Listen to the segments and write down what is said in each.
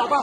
là-bas.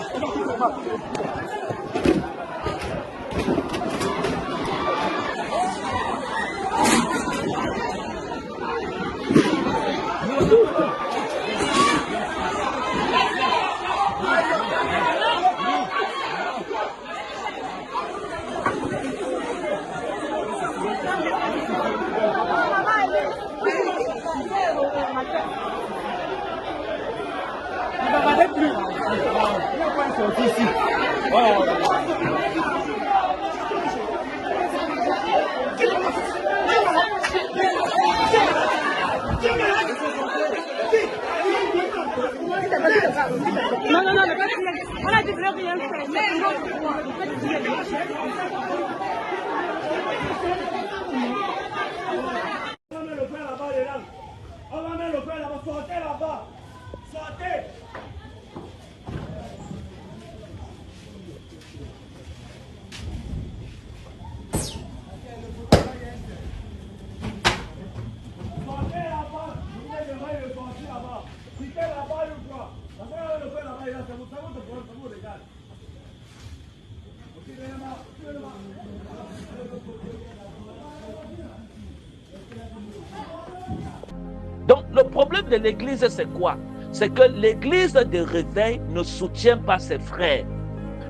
Donc, le problème de l'église, c'est quoi? C'est que l'église de réveil ne soutient pas ses frères.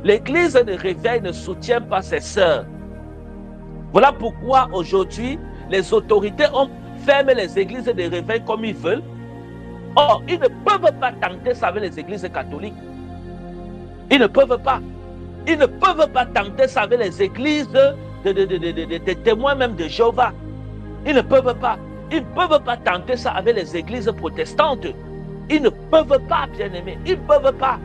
L'église de réveil ne soutient pas ses sœurs. Voilà pourquoi aujourd'hui, les autorités ont fermé les églises de réveil comme ils veulent. Or, ils ne peuvent pas tenter ça avec les églises catholiques. Ils ne peuvent pas. Ils ne peuvent pas tenter ça avec les églises de témoins même de Jéhovah. Ils ne peuvent pas. Ils ne peuvent pas tenter ça avec les églises protestantes. Ils ne peuvent pas, bien-aimés. Ils ne peuvent pas.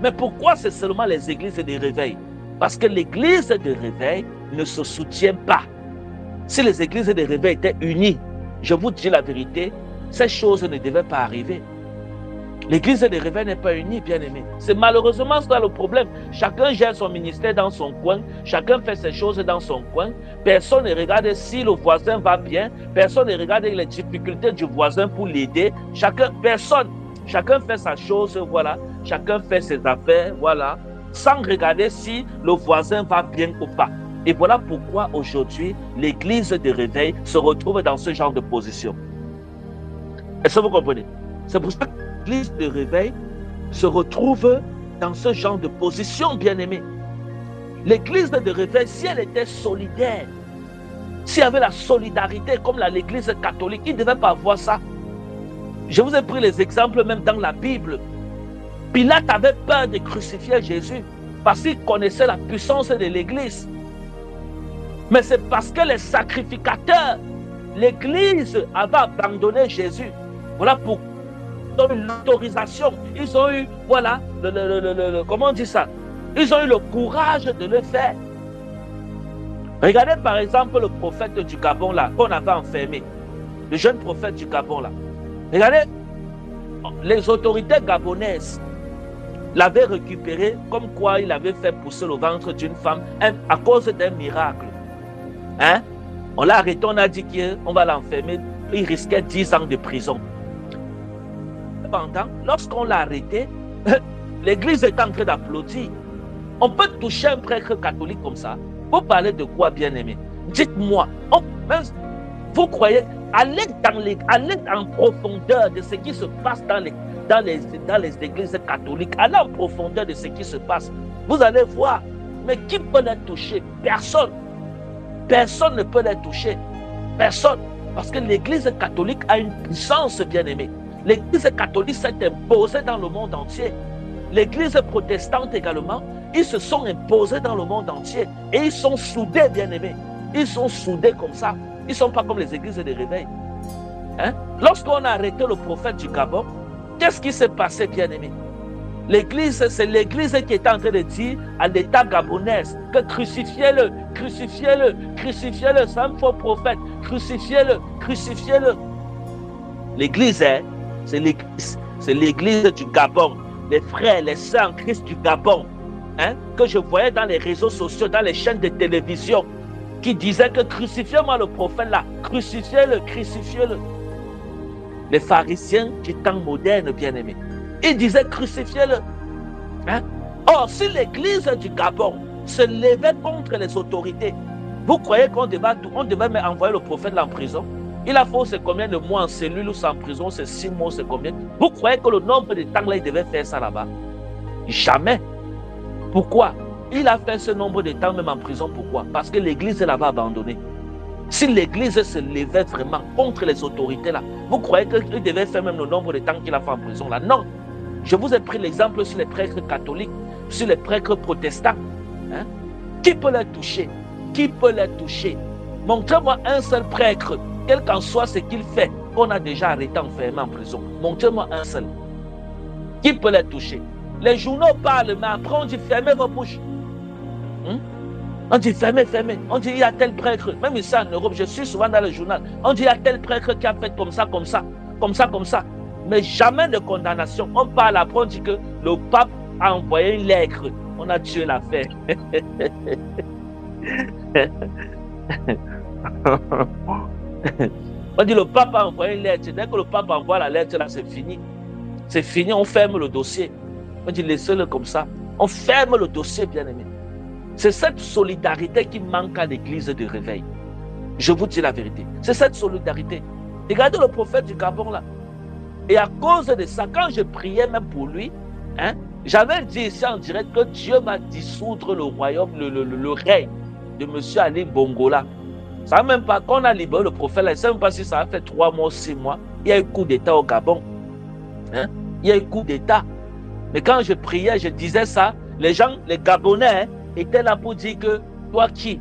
Mais pourquoi c'est seulement les églises de réveil? Parce que l'église de réveil ne se soutient pas. Si les églises de réveil étaient unies, je vous dis la vérité, ces choses ne devaient pas arriver. L'église de réveil n'est pas unie, bien-aimés. C'est malheureusement ça le problème. Chacun gère son ministère dans son coin. Chacun fait ses choses dans son coin. Personne ne regarde si le voisin va bien. Personne ne regarde les difficultés du voisin pour l'aider. Chacun fait sa chose, voilà. Chacun fait ses affaires, voilà. Sans regarder si le voisin va bien ou pas. Et voilà pourquoi aujourd'hui, l'église de réveil se retrouve dans ce genre de position. Est-ce que vous comprenez? C'est pour ça que l'église de réveil se retrouve dans ce genre de position, bien-aimé. L'église de réveil, si elle était solidaire, s'il y avait la solidarité comme l'église catholique, il ne devait pas avoir ça. Je vous ai pris les exemples même dans la Bible. Pilate avait peur de crucifier Jésus parce qu'il connaissait la puissance de l'église. Mais c'est parce que les sacrificateurs, l'église avait abandonné Jésus. Voilà pourquoi ils ont eu l'autorisation, ils ont eu, voilà, comment on dit ça? Ils ont eu le courage de le faire. Regardez par exemple le prophète du Gabon là, qu'on avait enfermé. Le jeune prophète du Gabon là. Regardez, les autorités gabonaises l'avaient récupéré comme quoi il avait fait pousser le ventre d'une femme à cause d'un miracle. Hein? On l'a arrêté, on a dit qu'on va l'enfermer, il risquait 10 ans de prison. Cependant, lorsqu'on l'a arrêté, l'église est en train d'applaudir. On peut toucher un prêtre catholique comme ça. Vous parlez de quoi, bien-aimé? Dites-moi, vous croyez, allez en profondeur de ce qui se passe dans les églises catholiques. Allez en profondeur de ce qui se passe. Vous allez voir. Mais qui peut les toucher? Personne. Personne ne peut les toucher. Personne. Parce que l'église catholique a une puissance, bien-aimée. L'église catholique s'est imposée dans le monde entier. L'église protestante également, ils se sont imposés dans le monde entier. Et ils sont soudés, bien-aimés. Ils sont soudés comme ça. Ils ne sont pas comme les églises de réveil. Hein? Lorsqu'on a arrêté le prophète du Gabon, qu'est-ce qui s'est passé, bien-aimé? L'église, c'est l'église qui est en train de dire à l'État gabonais que crucifiez-le, crucifiez-le, crucifiez-le, c'est un faux prophète, crucifiez-le, crucifiez-le. L'église, hein, c'est l'église du Gabon, les frères, les sœurs en Christ du Gabon, hein, que je voyais dans les réseaux sociaux, dans les chaînes de télévision, qui disaient que crucifiez-moi le prophète là, crucifiez-le, crucifiez-le. Les pharisiens du temps moderne, bien-aimés, Il disait crucifiez-le. Hein? Or, si l'église du Gabon se levait contre les autorités, vous croyez qu'on devait envoyer le prophète en prison? Il a fait c'est combien de mois en cellule ou en prison? C'est 6 mois, c'est combien? Vous croyez que le nombre de temps là, il devait faire ça là-bas? Jamais. Pourquoi? Il a fait ce nombre de temps même en prison. Pourquoi? Parce que l'église l'avait abandonné. Si l'église se levait vraiment contre les autorités là, vous croyez qu'il devait faire même le nombre de temps qu'il a fait en prison là? Non. Je vous ai pris l'exemple sur les prêtres catholiques, sur les prêtres protestants. Hein? Qui peut les toucher? Qui peut les toucher? Montrez-moi un seul prêtre, quel qu'en soit ce qu'il fait, qu'on a déjà arrêté enfermé en prison. Montrez-moi un seul. Qui peut les toucher? Les journaux parlent, mais après on dit fermez vos bouches. On dit fermez. On dit il y a tel prêtre. Même ici en Europe, je suis souvent dans le journal. On dit il y a tel prêtre qui a fait comme ça. Mais jamais de condamnation. On parle après, on dit que le pape a envoyé une lettre. On a tué l'affaire. On dit le pape a envoyé une lettre. Dès que le pape envoie la lettre, là, c'est fini. C'est fini, on ferme le dossier. On dit laissez-le comme ça. On ferme le dossier, bien-aimé. C'est cette solidarité qui manque à l'église de réveil. Je vous dis la vérité. C'est cette solidarité. Regardez le prophète du Gabon là. Et à cause de ça, quand je priais même pour lui, hein, j'avais dit ici en direct que Dieu va dissoudre le royaume, le règne de M. Ali Bongo là. Ça même pas, quand on a libéré le prophète là, je ne sais même pas si ça a fait 3 mois, 6 mois. Il y a eu coup d'État au Gabon. Hein? Il y a eu coup d'État. Mais quand je priais, je disais ça, les gens, les Gabonais, hein, étaient là pour dire que toi qui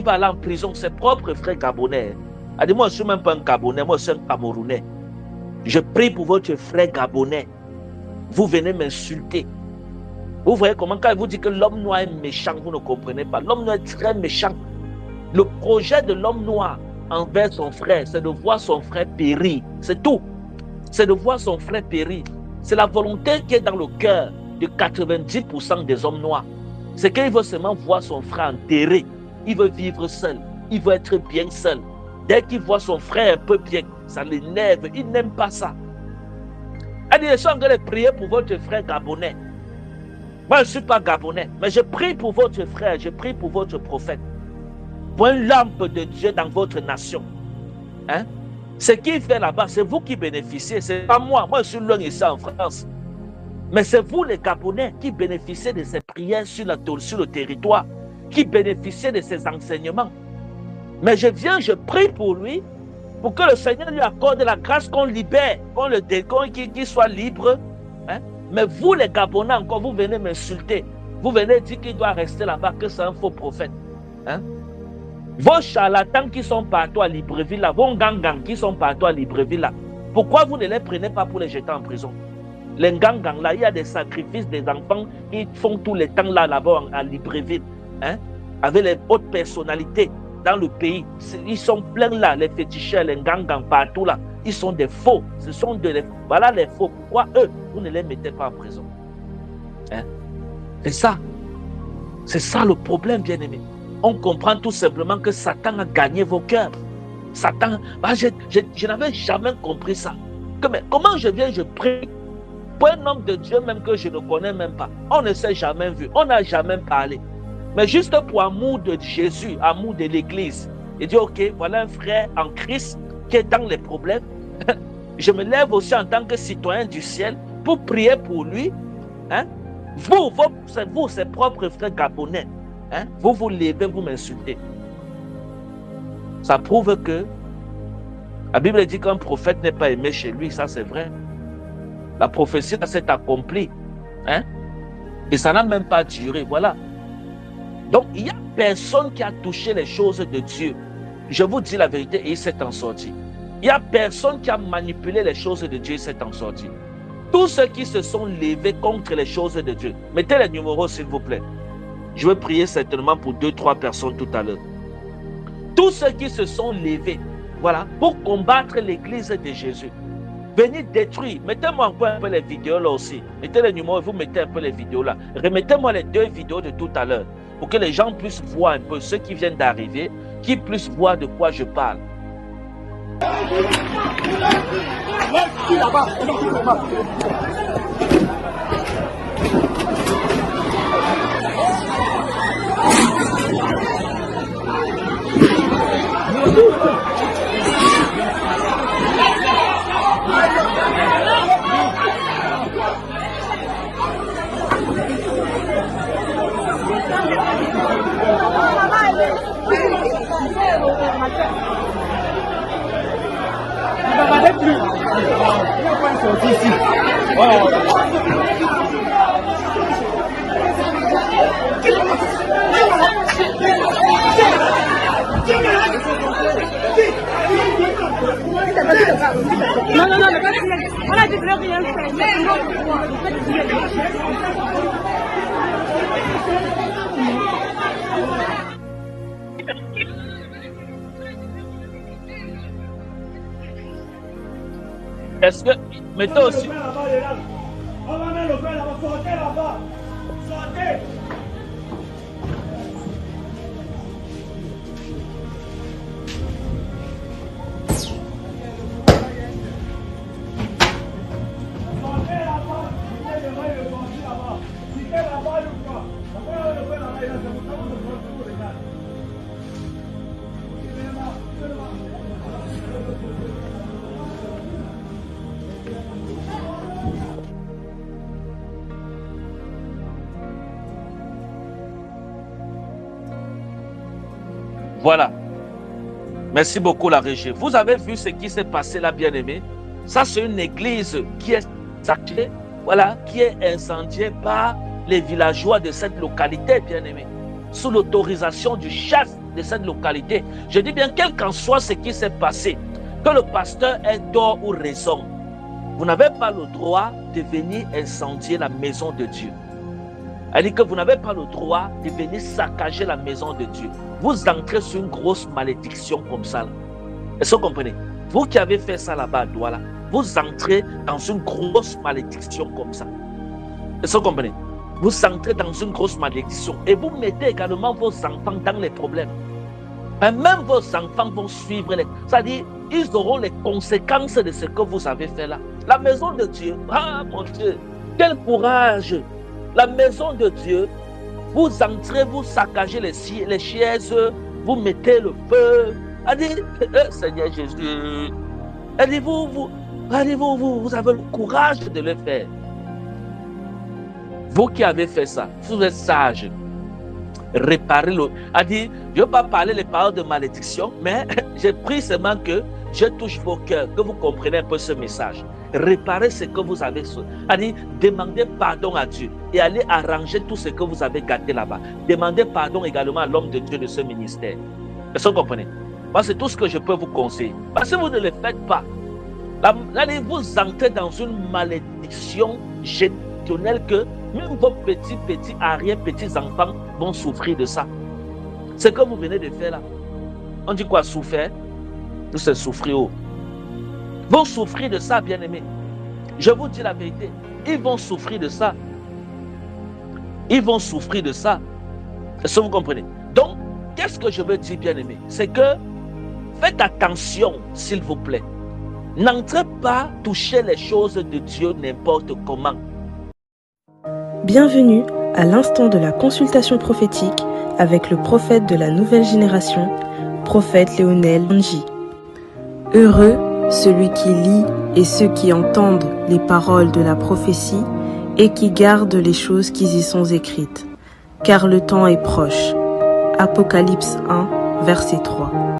vas aller en prison, ses propres frères Gabonais. Hein. Moi, je ne suis même pas un Gabonais, moi, je suis un Camerounais. Je prie pour votre frère Gabonais. Vous venez m'insulter. Vous voyez comment, quand il vous dit que l'homme noir est méchant, vous ne comprenez pas. L'homme noir est très méchant. Le projet de l'homme noir envers son frère, c'est de voir son frère périr. C'est tout. C'est de voir son frère périr. C'est la volonté qui est dans le cœur de 90% des hommes noirs. C'est qu'il veut seulement voir son frère enterré. Il veut vivre seul. Il veut être bien seul. Dès qu'il voit son frère un peu bien, ça l'énerve. Il n'aime pas ça. Elle dit, je suis en train de prier pour votre frère gabonais. Moi, je ne suis pas gabonais, mais je prie pour votre frère, je prie pour votre prophète. Pour une lampe de Dieu dans votre nation. Hein? Ce qu'il fait là-bas, c'est vous qui bénéficiez. Ce n'est pas moi. Moi, je suis loin ici en France. Mais c'est vous, les Gabonais, qui bénéficiez de ces prières sur le territoire, qui bénéficiez de ces enseignements. Mais je viens, je prie pour lui, pour que le Seigneur lui accorde la grâce qu'on libère, qu'il soit libre. Hein? Mais vous, les Gabonais, encore, vous venez m'insulter. Vous venez dire qu'il doit rester là-bas, que c'est un faux prophète. Hein? Vos charlatans qui sont partout à Libreville, là, vos gangang qui sont partout à Libreville, là, pourquoi vous ne les prenez pas pour les jeter en prison? Les gangang, là, il y a des sacrifices des enfants qui font tout le temps là-bas à Libreville, hein, avec les hautes personnalités dans le pays. Ils sont pleins là, les féticheurs, les gangang partout là. Ils sont des faux. Ce sont voilà les faux. Pourquoi eux, vous ne les mettez pas en prison? Hein? C'est ça. C'est ça le problème, bien-aimé. On comprend tout simplement que Satan a gagné vos cœurs. Satan, je n'avais jamais compris ça. Comment je viens, je prie pour un homme de Dieu même que je ne connais même pas. On ne s'est jamais vu, on n'a jamais parlé. Mais juste pour amour de Jésus, amour de l'Église. Il dit, ok, voilà un frère en Christ qui est dans les problèmes. Je me lève aussi en tant que citoyen du ciel pour prier pour lui. Hein? Vous, ses propres frères gabonais. Hein? Vous levez, vous m'insultez. Ça prouve que la Bible dit qu'un prophète n'est pas aimé chez lui, ça c'est vrai. La prophétie s'est accomplie. Hein? Et ça n'a même pas duré, voilà. Donc il n'y a personne qui a touché les choses de Dieu. Je vous dis la vérité et il s'est en sorti. Il n'y a personne qui a manipulé les choses de Dieu et s'est en sorti. Tous ceux qui se sont levés contre les choses de Dieu, mettez les numéros s'il vous plaît. Je vais prier certainement pour 2-3 personnes tout à l'heure. Tous ceux qui se sont levés, voilà, pour combattre l'église de Jésus, venez détruire. Mettez-moi encore un peu les vidéos là aussi. Mettez les numéros et vous mettez un peu les vidéos là. Remettez-moi les 2 vidéos de tout à l'heure pour que les gens puissent voir un peu, ceux qui viennent d'arriver, qui puissent voir de quoi je parle. Qui là-bas? Non, non, non, on a dit que rien fait. Est-ce que, mettez aussi, On va mettre le pain là-bas, sortez là-bas. Sortez. voilà. Merci beaucoup la régie. Vous avez vu ce qui s'est passé là, bien-aimé? Ça, c'est une église qui est sacrée, voilà, qui est incendiée par les villageois de cette localité, bien-aimé, sous l'autorisation du chef de cette localité. Je dis bien, quel qu'en soit ce qui s'est passé, que le pasteur ait tort ou raison, vous n'avez pas le droit de venir incendier la maison de Dieu. Elle dit que vous n'avez pas le droit de venir saccager la maison de Dieu. Vous entrez sur une grosse malédiction comme ça. Est-ce que vous comprenez? Vous qui avez fait ça là-bas à Douala, vous entrez dans une grosse malédiction comme ça. Est-ce que vous comprenez? Vous entrez dans une grosse malédiction et vous mettez également vos enfants dans les problèmes. Et même vos enfants vont suivre les... C'est-à-dire, ils auront les conséquences de ce que vous avez fait là. La maison de Dieu, ah mon Dieu, quel courage! La maison de Dieu, vous entrez, vous saccagez les chaises, vous mettez le feu. Elle dit, Seigneur Jésus, elle dit, vous avez le courage de le faire. Vous qui avez fait ça, vous êtes sage. Réparez-le. Elle dit, je ne veux pas parler les paroles de malédiction, mais j'ai pris seulement que je touche vos cœurs, que vous compreniez un peu ce message. Réparez ce que vous avez. Elle dit, demandez pardon à Dieu et allez arranger tout ce que vous avez gâté là-bas. Demandez pardon également à l'homme de Dieu de ce ministère. Est-ce que vous comprenez? Moi, c'est tout ce que je peux vous conseiller. Parce que vous ne le faites pas. Allez, vous entrez dans une malédiction générationnelle que même vos petits arrière-petits-enfants vont souffrir de ça. Ce que vous venez de faire là. On dit quoi, souffrir? Nous, c'est souffrir. Vont souffrir de ça, bien-aimés. Je vous dis la vérité. Ils vont souffrir de ça. Ils vont souffrir de ça. Est-ce que vous comprenez? Donc, qu'est-ce que je veux dire, bien-aimés? C'est que faites attention, s'il vous plaît. N'entrez pas toucher les choses de Dieu n'importe comment. Bienvenue à l'instant de la consultation prophétique avec le prophète de la nouvelle génération, prophète Léonel Nji. Heureux celui qui lit et ceux qui entendent les paroles de la prophétie et qui gardent les choses qui y sont écrites, car le temps est proche. Apocalypse 1, verset 3.